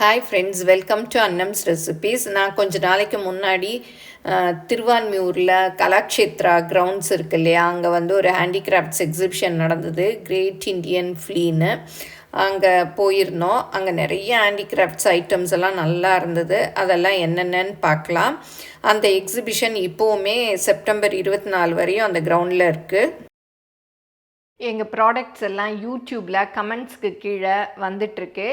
Hi friends, welcome to Annam's Recipes. நான் கொஞ்ச நாளைக்கு முன்னாடி திருவான்மியூரில் கலாக்ஷேத்ரா கிரவுண்ட்ஸ் இருக்கு இல்லையா, அங்கே வந்து ஒரு ஹேண்டிகிராஃப்ட்ஸ் எக்ஸிபிஷன் நடந்தது, கிரேட் இண்டியன் ஃப்ளீன்னு. அங்கே போயிருந்தோம். அங்கே நிறைய ஹேண்டிகிராஃப்ட்ஸ் ஐட்டம்ஸ் எல்லாம் நல்லா இருந்தது. அதெல்லாம் என்னென்னு பார்க்கலாம். அந்த எக்ஸிபிஷன் இப்போவுமே செப்டம்பர் 24 வரையும் அந்த கிரவுண்டில் இருக்குது. எங்கள் ப்ராடக்ட்ஸ் எல்லாம் யூடியூப்பில் கமெண்ட்ஸ்க்கு கீழே வந்துட்டுருக்கு.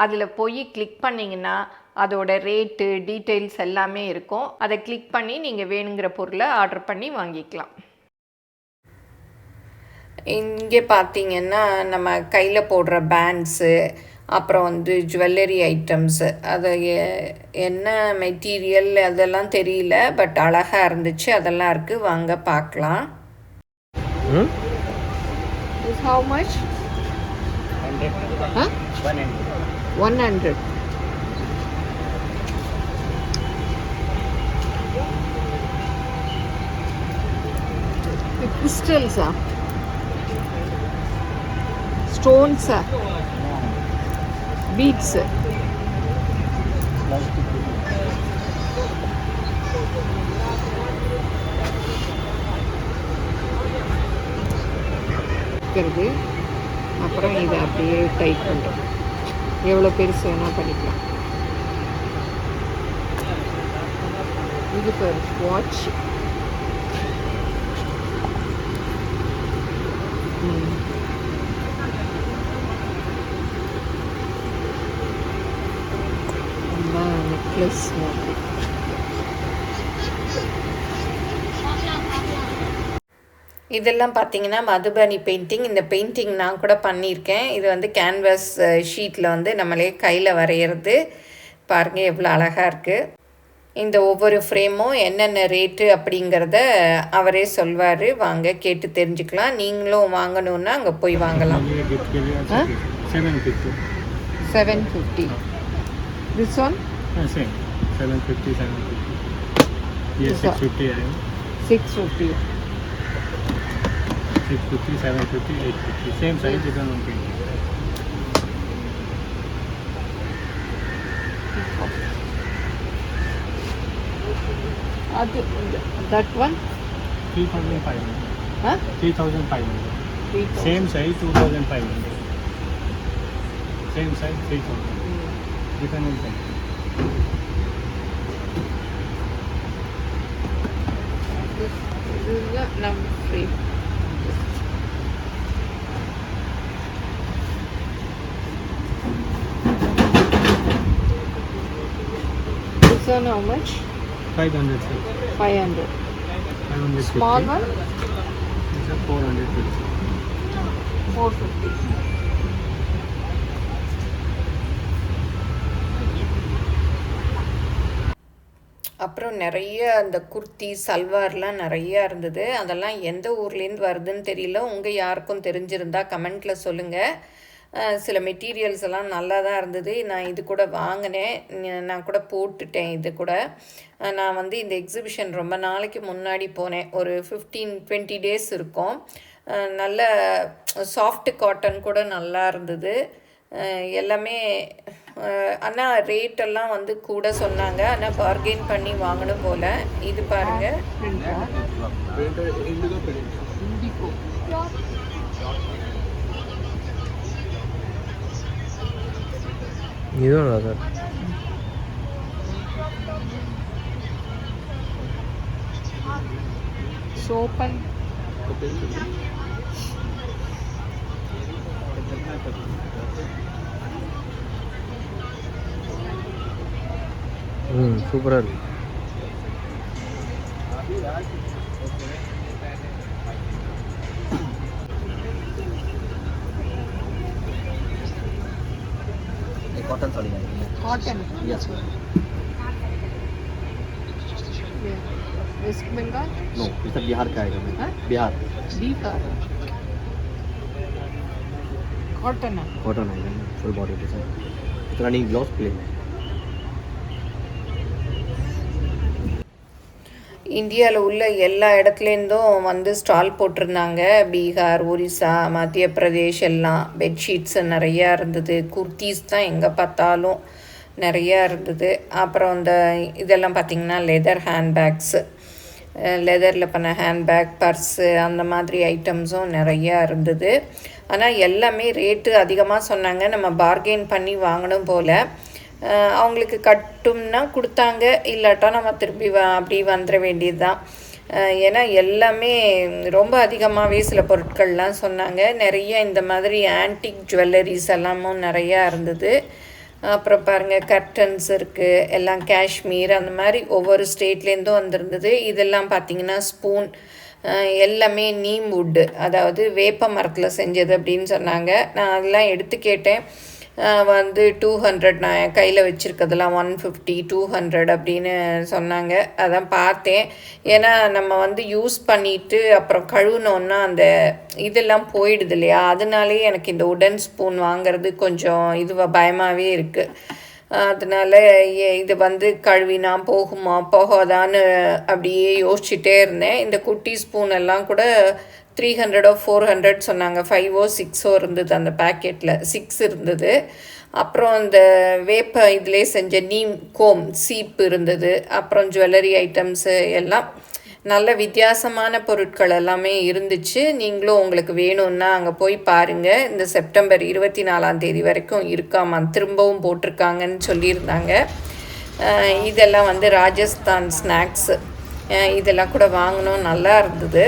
அதில் போய் கிளிக் பண்ணிங்கன்னா அதோட ரேட்டு டீட்டெயில்ஸ் எல்லாமே இருக்கும். அதை கிளிக் பண்ணி நீங்கள் வேணுங்கிற பொருளை ஆர்டர் பண்ணி வாங்கிக்கலாம். இங்கே பார்த்தீங்கன்னா நம்ம கையில் போடுற பேண்ட்ஸு, அப்புறம் வந்து ஜுவல்லரி ஐட்டம்ஸு, அது என்ன மெட்டீரியல் அதெல்லாம் தெரியல, பட் அழகாக இருந்துச்சு. அதெல்லாம் இருக்குது, வாங்க பார்க்கலாம். How much? 100. Huh? 100. 100. The crystals are stones are beads. அப்புறம் இதை அப்படியே டைட் பண்ணுறோம். எவ்வளோ பெருசு வேணால் பண்ணிக்கலாம். இது ஒரு வாட்ச். நெக்லஸ் மாதிரி. இதெல்லாம் பார்த்தீங்கன்னா மதுபனி பெயிண்டிங். இந்த பெயிண்டிங் நான் கூட பண்ணியிருக்கேன். இது வந்து கேன்வாஸ் ஷீட்டில் வந்து நம்மளே கையில் வரைகிறது. பாருங்கள் எவ்வளோ அழகாக இருக்குது. இந்த ஒவ்வொரு ஃப்ரேமும் என்னென்ன ரேட்டு அப்படிங்கிறத அவரே சொல்வார். வாங்க கேட்டு தெரிஞ்சுக்கலாம். நீங்களும் வாங்கணுன்னா அங்கே போய் வாங்கலாம். 750. This one 650. 650, 750, 850. Same size, different one paint. That one? 3,500. Huh? 3,500. Same size, 2,500. Same size, 3,000. Different one paint. This is the number 3. This one how much? 500. 500. 550. Small one? It's a 450. 450. அப்புறம் நிறைய அந்த குர்த்தி சல்வார்லாம் நிறையா இருந்தது. அதெல்லாம் எந்த ஊர்லேருந்து வருதுன்னு தெரியல. உங்கள் யாருக்கும் தெரிஞ்சிருந்தா கமெண்ட்டில் சொல்லுங்கள். சில மெட்டீரியல்ஸ் எல்லாம் நல்லா தான் இருந்தது. நான் இது கூட வாங்கினேன், நான் கூட போட்டுட்டேன். இது கூட நான் வந்து இந்த எக்ஸிபிஷன் ரொம்ப நாளைக்கு முன்னாடி போனேன், ஒரு 15-20 டேஸ் இருக்கும். நல்ல சாஃப்ட் காட்டன் கூட நல்லா இருந்தது எல்லாமே. ஆனால் ரேட்டெல்லாம் வந்து கூட சொன்னாங்க, ஆனால் பார்கெயின் பண்ணி வாங்கணும் போல். இது பாருங்கள், சோப்பன் சூப்பராக இருக்கு. कॉटन साड़ी है. Cotton? Yes. West Bengal? No, it's Bihar का आएगा. बिहार. कॉटन है. कॉटन आएगा फुल बॉडी के साथ. रनिंग ब्लाउज प्लेन है. இந்தியாவில் உள்ள எல்லா இடத்துலேருந்தும் வந்து ஸ்டால் போட்டிருந்தாங்க. பீகார், ஒரிசா, மத்திய பிரதேஷ் எல்லாம் பெட்ஷீட்ஸு நிறையா இருந்தது. குர்த்திஸ் தான் எங்கே பார்த்தாலும் நிறையா இருந்தது. அப்புறம் இந்த இதெல்லாம் பார்த்திங்கன்னா லெதர் ஹேண்ட்பேக்ஸு, லெதரில் பண்ண ஹேண்ட்பேக், பர்ஸு அந்த மாதிரி ஐட்டம்ஸும் நிறையா இருந்தது. ஆனால் எல்லாமே ரேட்டு அதிகமாக சொன்னாங்க. நம்ம பார்கெயின் பண்ணி வாங்கணும் போல். அவங்களுக்கு கட்டும்னா கொடுத்தாங்க, இல்லாட்டா நம்ம திருப்பி அப்படி வந்துட வேண்டியது தான். ஏன்னா எல்லாமே ரொம்ப அதிகமாகவே சில பொருட்கள்லாம் சொன்னாங்க. நிறைய இந்த மாதிரி ஆன்டிக் ஜுவல்லரிஸ் எல்லாமும் நிறையா இருந்தது. அப்புறம் பாருங்கள் கர்டன்ஸ் இருக்குது, எல்லாம் காஷ்மீர் அந்த மாதிரி ஒவ்வொரு ஸ்டேட்லேருந்தும் வந்திருந்தது. இதெல்லாம் பார்த்திங்கன்னா ஸ்பூன் எல்லாமே நீம் வுட்டு, அதாவது வேப்ப மரத்தில் செஞ்சது அப்படின்னு சொன்னாங்க. நான் அதெல்லாம் எடுத்து கேட்டேன். வந்து 200, நான் கையில் வச்சுருக்கிறதுலாம் 150, 200 அப்படின்னு சொன்னாங்க. அதான் பார்த்தேன். ஏன்னா நம்ம வந்து யூஸ் பண்ணிவிட்டு அப்புறம் கழுவுனோன்னா அந்த இதெல்லாம் போயிடுது இல்லையா, அதனாலே எனக்கு இந்த உடன் ஸ்பூன் வாங்கிறது கொஞ்சம் பயமாகவே இருக்குது. அதனால் இது வந்து கழுவினா போகுமா போகாதான்னு அப்படியே யோசிச்சுட்டே இருந்தேன். இந்த குட்டி ஸ்பூன் எல்லாம் கூட 300 or 400 சொன்னாங்க. 5 or 6 இருந்தது அந்த பேக்கெட்டில், 6 இருந்தது. அப்புறம் இந்த வேப்ப இதிலே செஞ்ச நீம் கோம் சீப்பு இருந்தது. அப்புறம் ஜுவல்லரி ஐட்டம்ஸு எல்லாம் நல்ல வித்தியாசமான பொருட்கள் எல்லாமே இருந்துச்சு. நீங்களும் உங்களுக்கு வேணும்னா அங்கே போய் பாருங்கள். இந்த செப்டம்பர் 24 வரைக்கும் இருக்காமா, திரும்பவும் போட்டிருக்காங்கன்னு சொல்லியிருந்தாங்க. இதெல்லாம் வந்து ராஜஸ்தான் ஸ்நாக்ஸு, இதெல்லாம் கூட வாங்கினோம், நல்லா இருந்தது.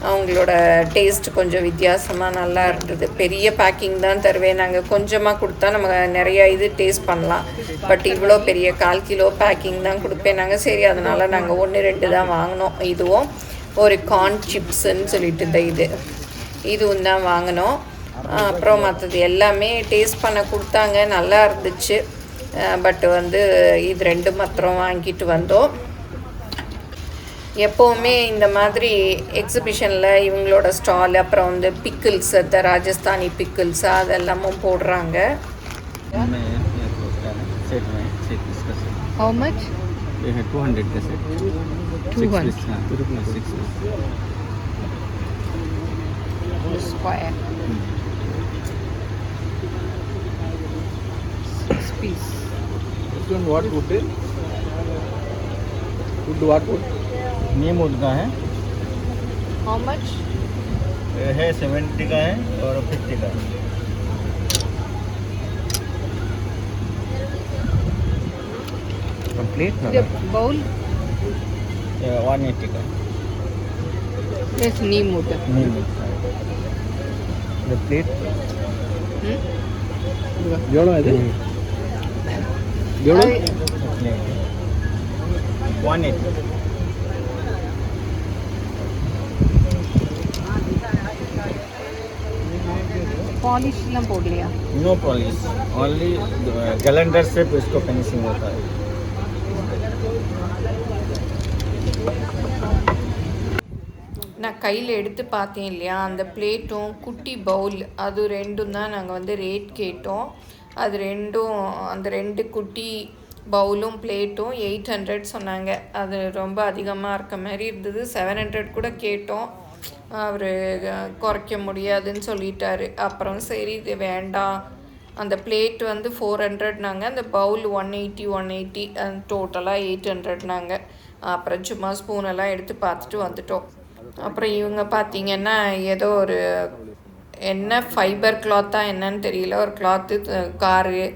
அவங்களோட டேஸ்ட் கொஞ்சம் வித்தியாசமாக நல்லா இருந்தது. பெரிய பேக்கிங் தான் தருவேன், நாங்கள் கொஞ்சமாக கொடுத்தா நம்ம நிறையா இது டேஸ்ட் பண்ணலாம். பட் இவ்வளோ பெரிய 1/4 கிலோ பேக்கிங் தான் கொடுப்பேன் நாங்கள். சரி, அதனால் நாங்கள் 1-2 தான் வாங்கினோம். இதுவும் ஒரு கார்ன் சிப்ஸுன்னு சொல்லிட்டு இதுவும் தான் வாங்கினோம். அப்புறம் மற்றது எல்லாமே டேஸ்ட் பண்ண கொடுத்தாங்க, நல்லா இருந்துச்சு. பட் வந்து இது 2 மாத்திரம் வாங்கிட்டு வந்தோம். எப்போவுமே இந்த மாதிரி எக்ஸிபிஷனில் இவங்களோட ஸ்டால், அப்புறம் வந்து பிக்கிள்ஸ், இந்த ராஜஸ்தானி பிக்கிள்ஸ் அதெல்லாமும் போடுறாங்க. How much? 200 का set. 200. 6 square. 6 piece. This one what wood? Wood what wood? Neem would का है. How much? है 70 का है और 50 का है. कंप्लीट ना. The bowl? 180 का. Yes, neem wood. Neem would. The plate. एवढो आहे ते. एवढो. 180. पॉलिश எல்லாம் போடலையா? नो पॉलिश, ओनली कैलेंडर से इसको फिनिशिंग होता है. நான் கையில் எடுத்து பார்த்தேன் இல்லையா, அந்த பிளேட்டும் குட்டி பவுல் அது 2 தான் நாங்கள் வந்து ரேட் கேட்டோம். அது 2, அந்த 2 குட்டி பவுலும் பிளேட்டும் 800 சொன்னாங்க. அது ரொம்ப அதிகமாக இருக்க மாதிரி இருந்தது. 700 கூட கேட்டோம், அவர் குறைக்க முடியாதுன்னு சொல்லிட்டாரு. அப்புறம் சரி இது வேண்டாம். அந்த பிளேட் வந்து 400 அந்த பவுல் 180 டோட்டலாக 800 அப்புறம் சும்மா ஸ்பூனெல்லாம் எடுத்து பார்த்துட்டு வந்துட்டோம். அப்புறம் இவங்க பார்த்திங்கன்னா ஏதோ ஒரு என்ன ஃபைபர் கிளாத்தாக என்னன்னு தெரியல, ஒரு கிளாத்து, காரு,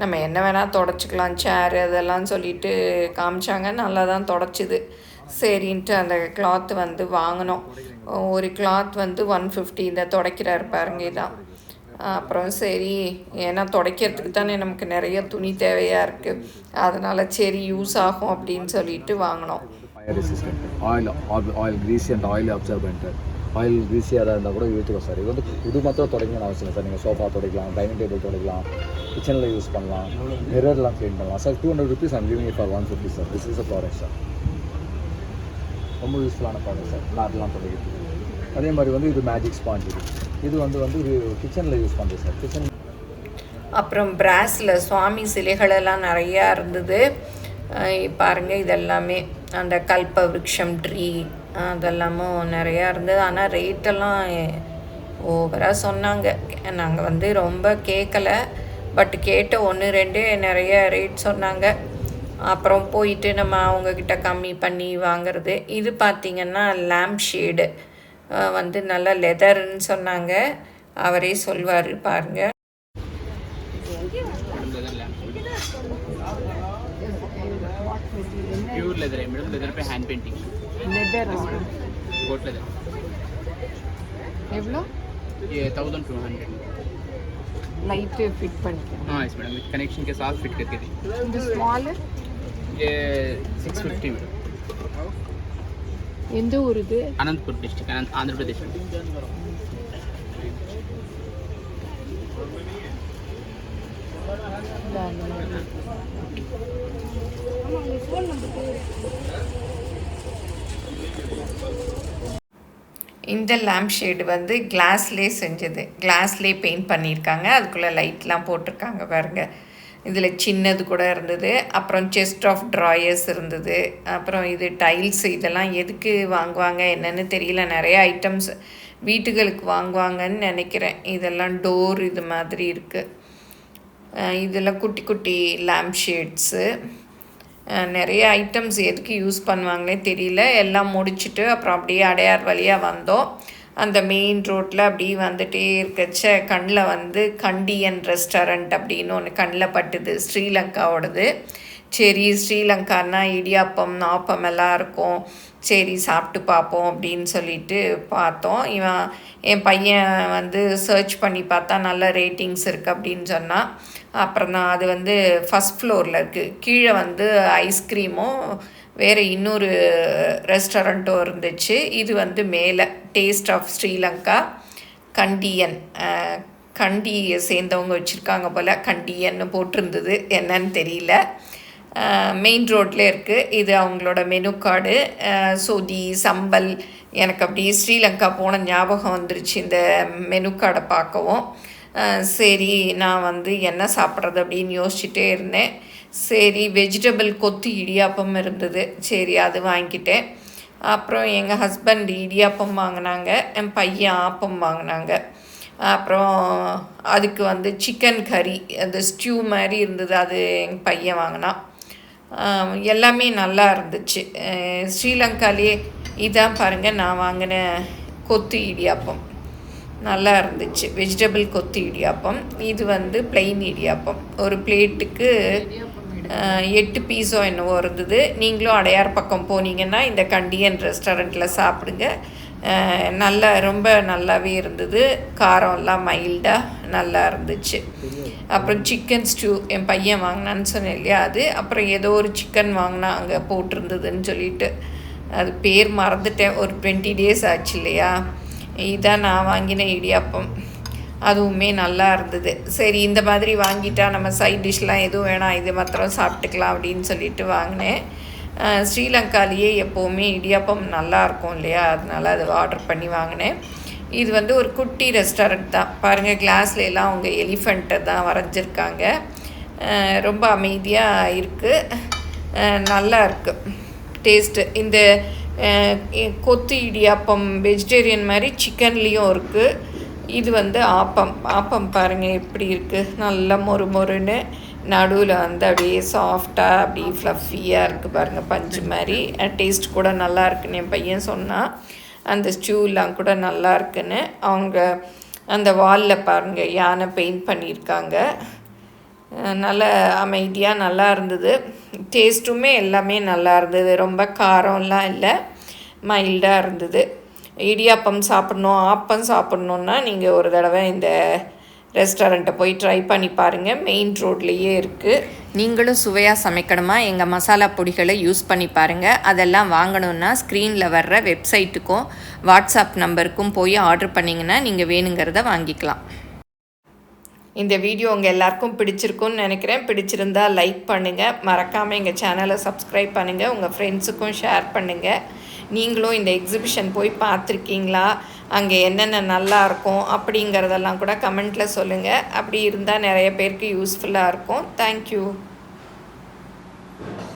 நம்ம என்ன வேணால் தொடச்சிக்கலாம், சேரு அதெல்லாம் சொல்லிட்டு காமிச்சாங்க. நல்லா தான் தொடச்சிது. சரின்ட்டு அந்த கிளாத்து வந்து வாங்கினோம். ஒரு கிளாத் வந்து 150. இந்த துடைக்கிறாரு பாருங்க இதான். அப்புறம் சரி, ஏன்னா துடைக்கிறதுக்கு தானே நமக்கு நிறைய துணி தேவையாக இருக்குது, அதனால் சரி யூஸ் ஆகும் அப்படின்னு சொல்லிட்டு வாங்கினோம். Oil greasy and oil absorbent. Oil கிரீஸியாக தான் இருந்தால் கூட யூத்துக்கோ சார். இது வந்து இது மாத்திரம் துடைக்கணும்னு அவசியம் சார். நீங்கள் சோஃபா துடைக்கலாம், டைனிங் டேபிள் துடைக்கலாம், கிச்சனில் யூஸ் பண்ணலாம், மிரர்லாம் க்ளீன் பண்ணலாம் sir. 200 rupees I'm giving it for 150 sir. This is a product sir. ரொம்ப யூஸ்ஃபுல்லான ப்ராடக்ட் சார். நாட்டெலாம் துடைக்கிறது. அதே மாதிரி வந்து இது மேஜிக் ஸ்பாஞ்ச். இது வந்து கிச்சனில் யூஸ் பண்ணுறது சார். கிச்சன். அப்புறம் பிராஸில் சுவாமி சிலைகளெல்லாம் நிறையா இருந்தது. பாருங்கள், இதெல்லாமே அந்த கல்ப விருட்சம் ட்ரீ அதெல்லாமும் நிறையா இருந்தது. ஆனால் ரேட்டெல்லாம் ஓவராக சொன்னாங்க. நாங்கள் வந்து ரொம்ப கேட்கலை. பட் கேட்ட 1-2 நிறைய ரேட் சொன்னாங்க. அப்புறம் போயிட்டு நம்ம அவங்கக்கிட்ட கம்மி பண்ணி வாங்கிறது. இது பார்த்திங்கன்னா லேம்ப் ஷேடு வந்து நல்லா லெதர்ன்னு சொன்னாங்க. அவரே சொல்வார் பாருங்கள். प्योर लेदर है मैडम, लेदर पे हैंड पेंटिंग लेदर गोट लेदर एवलो ये 1200 लाइट फिट பண்ணிக்கலாம். हाँ इस मैडम कनेक्शन के साथ फिट करके दी. இது ஸ்மால் ये 650 मैडम. எந்த ஊர் இது? अनंतपुर डिस्ट्रिक्ट आंध्र प्रदेश में. இந்த லேம்ப் ஷேடு வந்து கிளாஸ்லேயே செஞ்சது, கிளாஸ்லேயே பெயிண்ட் பண்ணியிருக்காங்க. அதுக்குள்ளே லைட்லாம் போட்டிருக்காங்க பாருங்கள். இதில் சின்னது கூட இருந்தது. அப்புறம் செஸ்ட் ஆஃப் ட்ராயர்ஸ் இருந்தது. அப்புறம் இது டைல்ஸ். இதெல்லாம் எதுக்கு வாங்குவாங்க என்னென்னு தெரியல. நிறைய ஐட்டம்ஸ் வீட்டுகளுக்கு வாங்குவாங்கன்னு நினைக்கிறேன். இதெல்லாம் டோர் இது மாதிரி இருக்குது. இதெல்லாம் குட்டி குட்டி லேம்ப் ஷேட்ஸு. நிறைய ஐட்டம்ஸ் எதுக்கு யூஸ் பண்ணுவாங்களே தெரியல. எல்லாம் முடிச்சுட்டு அப்புறம் அப்படியே அடையார் வழியாக வந்தோம். அந்த மெயின் ரோட்டில் அப்படி வந்துகிட்டே இருக்கச்ச கண்ணில் வந்து கண்டியன் ரெஸ்டாரண்ட் அப்படின்னு ஒன்று கண்ணில் பட்டுது, ஸ்ரீலங்காவோடது. சரி ஸ்ரீலங்கான்னா இடியாப்பம் ஆப்பம் எல்லாம் இருக்கும், சரி சாப்பிட்டு பார்ப்போம் அப்படின்னு சொல்லிட்டு பார்த்தோம். என் பையன் வந்து சர்ச் பண்ணி பார்த்தா நல்ல ரேட்டிங்ஸ் இருக்குது அப்படின்னு சொன்னான். அப்புறம் தான் அது வந்து ஃபஸ்ட் ஃப்ளோரில் இருக்குது. கீழே வந்து ஐஸ்கிரீமும் வேறு இன்னொரு ரெஸ்டாரண்ட்டும் இருந்துச்சு. இது வந்து மேலே டேஸ்ட் ஆஃப் ஸ்ரீலங்கா கண்டியன், கண்டியை சேர்ந்தவங்க வச்சுருக்காங்க போல். கண்டியன்னு போட்டிருந்தது, என்னன்னு தெரியல. மெயின் ரோட்டில் இருக்குது. இது அவங்களோட மெனு கார்டு. சொதி சம்பல் எனக்கு அப்படியே ஸ்ரீலங்கா போன ஞாபகம் வந்துருச்சு இந்த மெனு கார்டை பார்க்கவும். சரி நான் வந்து என்ன சாப்பிட்றது அப்படின்னு யோசிச்சுட்டே இருந்தேன். சரி வெஜிடபிள் கொத்து இடியாப்பம் இருந்தது, சரி அது வாங்கிட்டேன். அப்புறம் எங்கள் ஹஸ்பண்ட் இடியாப்பம் வாங்கினாங்க, என் பையன் ஆப்பம் வாங்கினாங்க. அப்புறம் அதுக்கு வந்து சிக்கன் கறி அந்த ஸ்டியூ மாதிரி இருந்தது, அது எங்கள் பையன் வாங்கினான். எல்லாமே நல்லா இருந்துச்சு. ஸ்ரீலங்காலேயே இதான் பாருங்கள் நான் வாங்கின கொத்து இடியாப்பம், நல்லா இருந்துச்சு. வெஜிடபிள் கொத்து இடியாப்பம். இது வந்து பிளெயின் இடியாப்பம். ஒரு பிளேட்டுக்கு 8 பீஸோ என்னவோ இருந்தது. நீங்களும் அடையார் பக்கம் போனீங்கன்னா இந்த கண்டியன் ரெஸ்டாரண்ட்டில் சாப்பிடுங்க. நல்லா ரொம்ப நல்லாவே இருந்தது. காரம்லாம் மைல்டாக நல்லா இருந்துச்சு. அப்புறம் சிக்கன் ஸ்டூ என் பையன் வாங்கினான்னு சொன்னேன் இல்லையா, அது. அப்புறம் ஏதோ ஒரு சிக்கன் வாங்கினா அங்கே போட்டிருந்ததுன்னு சொல்லிட்டு, அது பேர் மறந்துட்டேன். ஒரு 20 days ஆச்சு இல்லையா. இதான் நான் வாங்கின இடியாப்பம், அதுவுமே நல்லா இருந்தது. சரி இந்த மாதிரி வாங்கிட்டா நம்ம சைட் டிஷ்லாம் எதுவும் வேணாம், இது மாத்திரம் சாப்பிட்டுக்கலாம் அப்படின்னு சொல்லிட்டு வாங்கினேன். ஸ்ரீலங்காலேயே எப்போவுமே இடியாப்பம் நல்லாயிருக்கும் இல்லையா, அதனால் அது ஆர்டர் பண்ணி வாங்கினேன். இது வந்து ஒரு குட்டி ரெஸ்டாரண்ட் தான் பாருங்கள். கிளாஸ்லாம் அவங்க எலிஃபண்ட்டை தான் வரைஞ்சிருக்காங்க. ரொம்ப அமைதியாக இருக்குது, நல்லா இருக்குது டேஸ்ட்டு. இந்த கொத்து இடியாப்பம் வெஜிடேரியன் மாதிரி சிக்கன்லேயும் இருக்குது. இது வந்து ஆப்பம் பாருங்கள் எப்படி இருக்குது, நல்லா மொறுன்னு. நடுவில் வந்து அப்படியே சாஃப்டாக அப்படியே ஃப்ளஃபியாக இருக்குது பாருங்கள், பஞ்சு மாதிரி. டேஸ்ட் கூட நல்லா இருக்குன்னு என் பையன் சொன்னான். அந்த ஸ்டூலாம் கூட நல்லா இருக்குன்னு. அவங்க அந்த வாலில் பாருங்கள் யானை பெயிண்ட் பண்ணியிருக்காங்க. நல்ல அமைதியாக நல்லா இருந்தது. டேஸ்ட்டுமே எல்லாமே நல்லா இருந்தது. ரொம்ப காரம்லாம் இல்லை, மைல்டாக இருந்தது. இடியாப்பம் சாப்பிட்ணும் ஆப்பம் சாப்பிட்ணுன்னா நீங்கள் ஒரு தடவை இந்த ரெஸ்டாரண்ட்டை போய் ட்ரை பண்ணி பாருங்கள். மெயின் ரோட்லேயே இருக்குது. நீங்களும் சுவையாக சமைக்கணுமா, எங்கள் மசாலா பொடிகளை யூஸ் பண்ணி பாருங்கள். அதெல்லாம் வாங்கணுன்னா ஸ்க்ரீனில் வர்ற வெப்சைட்டுக்கும் வாட்ஸ்அப் நம்பருக்கும் போய் ஆர்டர் பண்ணிங்கன்னா நீங்கள் வேணுங்கிறத வாங்கிக்கலாம். இந்த வீடியோ உங்கள் எல்லாருக்கும் பிடிச்சிருக்குன்னு நினைக்கிறேன். பிடிச்சிருந்தால் லைக் பண்ணுங்கள், மறக்காமல் எங்கள் சேனலை சப்ஸ்கிரைப் பண்ணுங்கள், உங்கள் ஃப்ரெண்ட்ஸுக்கும் ஷேர் பண்ணுங்கள். நீங்களும் இந்த எக்ஸிபிஷன் போய் பார்த்துருக்கீங்களா, அங்கே என்னென்ன நல்லா இருக்கும் அப்படிங்கிறதெல்லாம் கூட கமெண்ட்டில் சொல்லுங்கள். அப்படி இருந்தால் நிறைய பேருக்கு யூஸ்ஃபுல்லாக இருக்கும். தேங்க்யூ.